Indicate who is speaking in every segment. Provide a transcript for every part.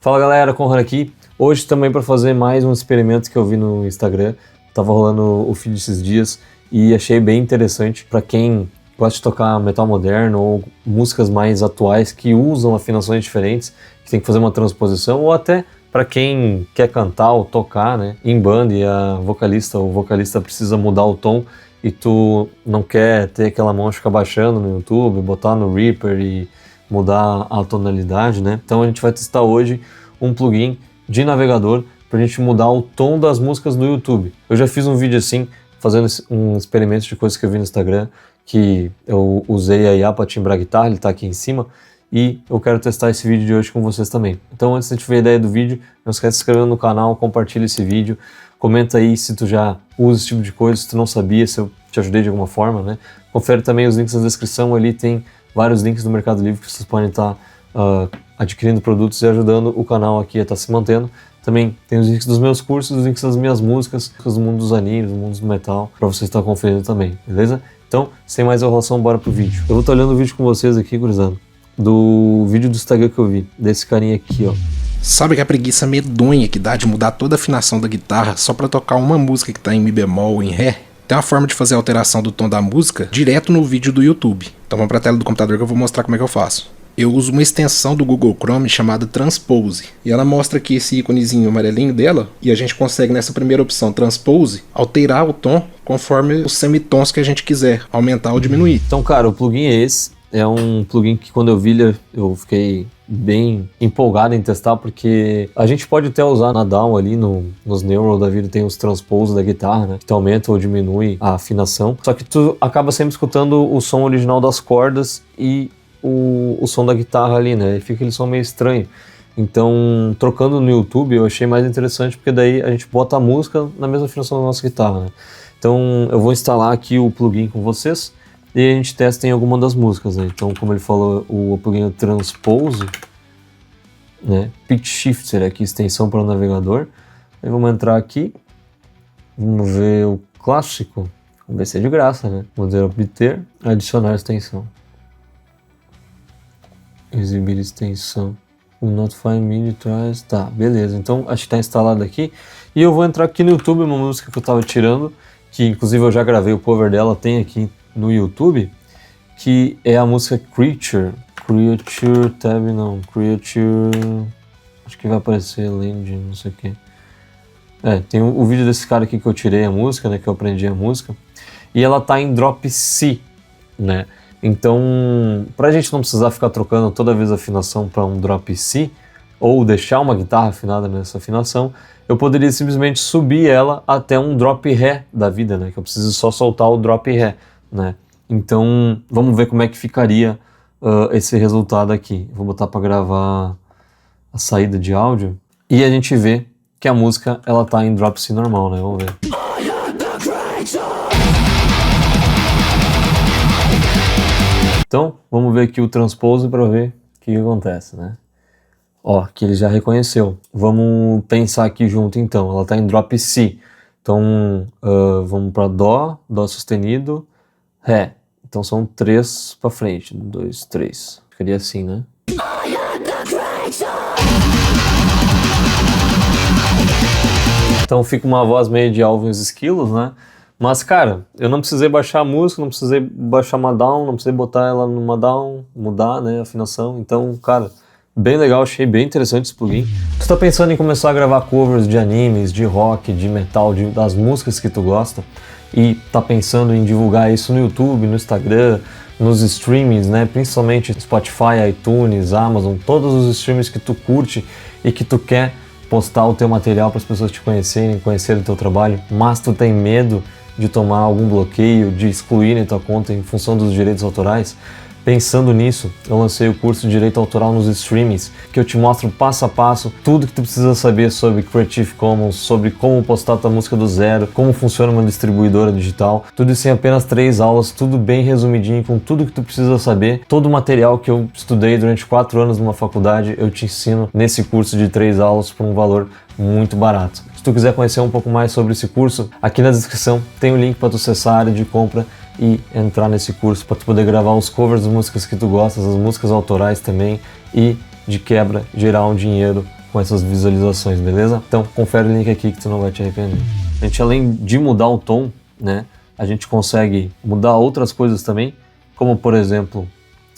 Speaker 1: Fala galera, Conrad aqui. Hoje também para fazer mais um experimento que eu vi no Instagram. Tava rolando o feed esses dias e achei bem interessante para quem gosta de tocar metal moderno ou músicas mais atuais que usam afinações diferentes, que tem que fazer uma transposição, ou até para quem quer cantar ou tocar, né, em banda e o vocalista precisa mudar o tom e tu não quer ter aquela mão ficar baixando no YouTube, botar no Reaper e mudar a tonalidade, né? Então a gente vai testar hoje um plugin de navegador para a gente mudar o tom das músicas no YouTube. Eu já fiz um vídeo assim, fazendo um experimento de coisas que eu vi no Instagram, que eu usei a IA para timbrar a guitarra, ele está aqui em cima, e eu quero testar esse vídeo de hoje com vocês também. Então antes de a gente ver a ideia do vídeo, não esquece de se inscrever no canal, compartilha esse vídeo, comenta aí se tu já usa esse tipo de coisa, se tu não sabia, se eu te ajudei de alguma forma, né? Confere também os links na descrição, ali tem vários links do Mercado Livre que vocês podem estar adquirindo produtos e ajudando o canal aqui a estar se mantendo. Também tem os links dos meus cursos, os links das minhas músicas, do mundo dos animes, do mundo do metal, para vocês estar conferindo também, beleza? Então, sem mais enrolação, bora pro vídeo. Eu vou estar olhando o vídeo com vocês aqui, gurizada, do vídeo do Instagram que eu vi, desse carinha aqui, ó.
Speaker 2: Sabe que a preguiça medonha que dá de mudar toda a afinação da guitarra só pra tocar uma música que tá em Mi bemol ou em Ré? Tem uma forma de fazer a alteração do tom da música direto no vídeo do YouTube. Então vamos pra tela do computador que eu vou mostrar como é que eu faço. Eu uso uma extensão do Google Chrome chamada Transpose. E ela mostra aqui esse íconezinho amarelinho dela. E a gente consegue nessa primeira opção, Transpose, alterar o tom conforme os semitons que a gente quiser, aumentar ou diminuir.
Speaker 1: Então, cara, o plugin é esse. É um plugin que quando eu vi, eu fiquei bem empolgado em testar, porque a gente pode até usar na Down ali, nos Neural da vida tem os transpose da guitarra, né, que tu aumenta ou diminui a afinação, só que tu acaba sempre escutando o som original das cordas e o som da guitarra ali, né, e fica aquele som meio estranho. Então, trocando no YouTube, eu achei mais interessante, porque daí a gente bota a música na mesma afinação da nossa guitarra, né. Então, eu vou instalar aqui o plugin com vocês, e a gente testa em alguma das músicas, né? Então, como ele falou, o plugin Transpose, né? Pitch Shifter aqui, extensão para o navegador. Aí vamos entrar aqui, vamos ver o clássico, vamos ver se é de graça, né? Vamos ver obter, adicionar extensão. Exibir extensão. O Notify Me traz, tá, beleza. Então, acho que está instalado aqui. E eu vou entrar aqui no YouTube, uma música que eu estava tirando, que inclusive eu já gravei o cover dela, tem aqui no YouTube, que é a música Creature, acho que vai aparecer Land, não sei o que. Tem o vídeo desse cara aqui que eu tirei a música, né, que eu aprendi a música, e ela tá em drop C, né, então pra gente não precisar ficar trocando toda vez a afinação para um drop C, ou deixar uma guitarra afinada nessa afinação, eu poderia simplesmente subir ela até um drop Ré da vida, né, que eu preciso só soltar o drop Ré, né? Então vamos ver como é que ficaria esse resultado aqui. Vou botar para gravar a saída de áudio e a gente vê que a música ela tá em drop C normal, né? Vamos ver. Então vamos ver aqui o transpose para ver o que acontece, né? Ó, que ele já reconheceu. Vamos pensar aqui junto então. Ela tá em drop C. Então vamos para Dó sustenido, Ré. Então são 3 para frente. 1, 2, 3. Ficaria assim, né? Então fica uma voz meio de Alvin e os Esquilos, né? Mas, cara, eu não precisei baixar a música, não precisei baixar uma down, não precisei botar ela numa down, mudar, né, a afinação. Então, cara, bem legal, achei bem interessante esse plugin. Tu tá pensando em começar a gravar covers de animes, de rock, de metal, das músicas que tu gosta, e tá pensando em divulgar isso no YouTube, no Instagram, nos streamings, né? Principalmente Spotify, iTunes, Amazon, todos os streamings que tu curte e que tu quer postar o teu material para as pessoas te conhecerem, conhecerem o teu trabalho, mas tu tem medo de tomar algum bloqueio, de excluírem tua conta em função dos direitos autorais. Pensando nisso, eu lancei o curso de Direito Autoral nos Streamings, que eu te mostro passo a passo tudo que tu precisa saber sobre Creative Commons, sobre como postar tua música do zero, como funciona uma distribuidora digital, tudo isso em apenas 3 aulas, tudo bem resumidinho, com tudo que tu precisa saber. Todo o material que eu estudei durante 4 anos numa faculdade, eu te ensino nesse curso de 3 aulas por um valor muito barato. Se tu quiser conhecer um pouco mais sobre esse curso, aqui na descrição tem o link para tu acessar a área de compra e entrar nesse curso para tu poder gravar os covers das músicas que tu gostas, as músicas autorais também, e de quebra gerar um dinheiro com essas visualizações, beleza? Então confere o link aqui que tu não vai te arrepender. A gente, além de mudar o tom, né, a gente consegue mudar outras coisas também, como por exemplo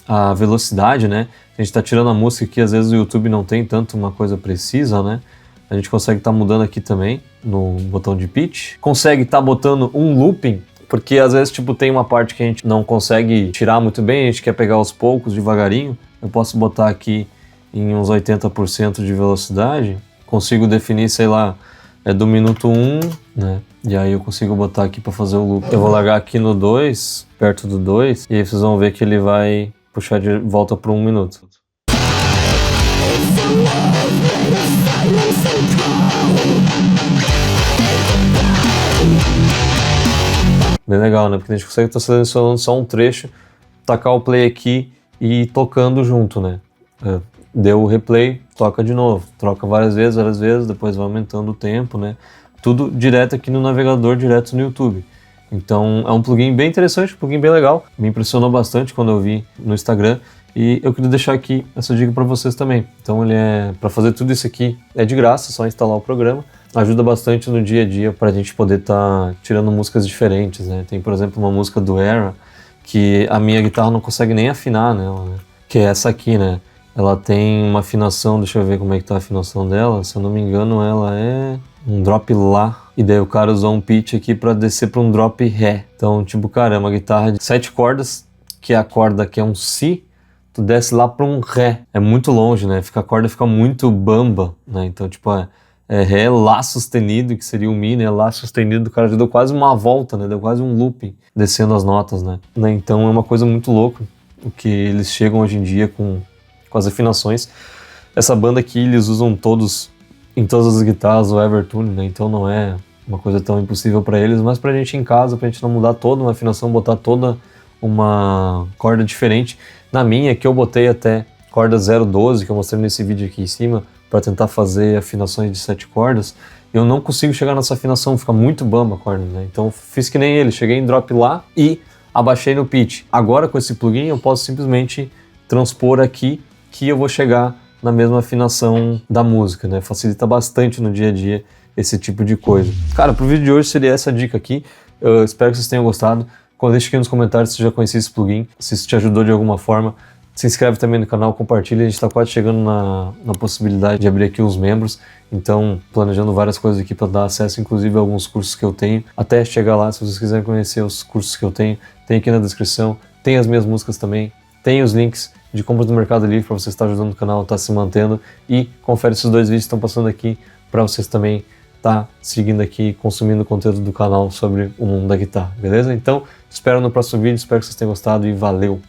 Speaker 1: a velocidade, né? A gente tá tirando a música aqui, às vezes o YouTube não tem tanto uma coisa precisa, né? A gente consegue estar mudando aqui também no botão de pitch. Consegue estar botando um looping, porque às vezes tipo tem uma parte que a gente não consegue tirar muito bem, a gente quer pegar aos poucos, devagarinho. Eu posso botar aqui em uns 80% de velocidade, consigo definir, sei lá, do minuto 1, né? E aí eu consigo botar aqui para fazer o loop. Eu vou largar aqui no 2, perto do 2, e aí vocês vão ver que ele vai puxar de volta para 1 minuto. Bem legal, né? Porque a gente consegue estar selecionando só um trecho, tacar o play aqui e ir tocando junto, né? Deu o replay, toca de novo, troca várias vezes, depois vai aumentando o tempo, né? Tudo direto aqui no navegador, direto no YouTube. Então é um plugin bem interessante, um plugin bem legal. Me impressionou bastante quando eu vi no Instagram e eu queria deixar aqui essa dica para vocês também. Então ele para fazer tudo isso aqui é de graça, só instalar o programa. Ajuda bastante no dia a dia para a gente poder estar tirando músicas diferentes, né? Tem, por exemplo, uma música do Era que a minha guitarra não consegue nem afinar nela, né? Que é essa aqui, né? Ela tem uma afinação, deixa eu ver como é que tá a afinação dela. Se eu não me engano, ela é um drop Lá. E daí o cara usou um pitch aqui para descer para um drop Ré. Então, tipo, cara, é uma guitarra de 7 cordas, que a corda aqui é um Si, tu desce lá para um Ré. É muito longe, né? A corda fica muito bamba, né? Então, tipo, é Ré, Lá sustenido, que seria o Mi, né? Lá sustenido, o cara já deu quase uma volta, né? Deu quase um looping, descendo as notas, né? Então é uma coisa muito louca, o que eles chegam hoje em dia com as afinações. Essa banda aqui, eles usam todos, em todas as guitarras, o Evertune, né? Então não é uma coisa tão impossível para eles, mas pra gente em casa, pra gente não mudar toda uma afinação, botar toda uma corda diferente. Na minha, que eu botei até corda 012, que eu mostrei nesse vídeo aqui em cima, para tentar fazer afinações de 7 cordas, eu não consigo chegar nessa afinação, fica muito bamba a corda, né? Então fiz que nem ele, cheguei em drop Lá e abaixei no pitch. Agora com esse plugin eu posso simplesmente transpor aqui que eu vou chegar na mesma afinação da música, né? Facilita bastante no dia a dia esse tipo de coisa. Cara, pro vídeo de hoje seria essa dica aqui. Eu espero que vocês tenham gostado. Deixa aqui nos comentários se você já conhecia esse plugin, se isso te ajudou de alguma forma. Se inscreve também no canal, compartilha. A gente está quase chegando na possibilidade de abrir aqui uns membros. Então, planejando várias coisas aqui para dar acesso, inclusive a alguns cursos que eu tenho. Até chegar lá, se vocês quiserem conhecer os cursos que eu tenho, tem aqui na descrição. Tem as minhas músicas também. Tem os links de compras do Mercado Livre para você estar ajudando o canal, estar se mantendo. E confere esses 2 vídeos que estão passando aqui para vocês também estar seguindo aqui, consumindo o conteúdo do canal sobre o mundo da guitarra, beleza? Então, te espero no próximo vídeo, espero que vocês tenham gostado e valeu!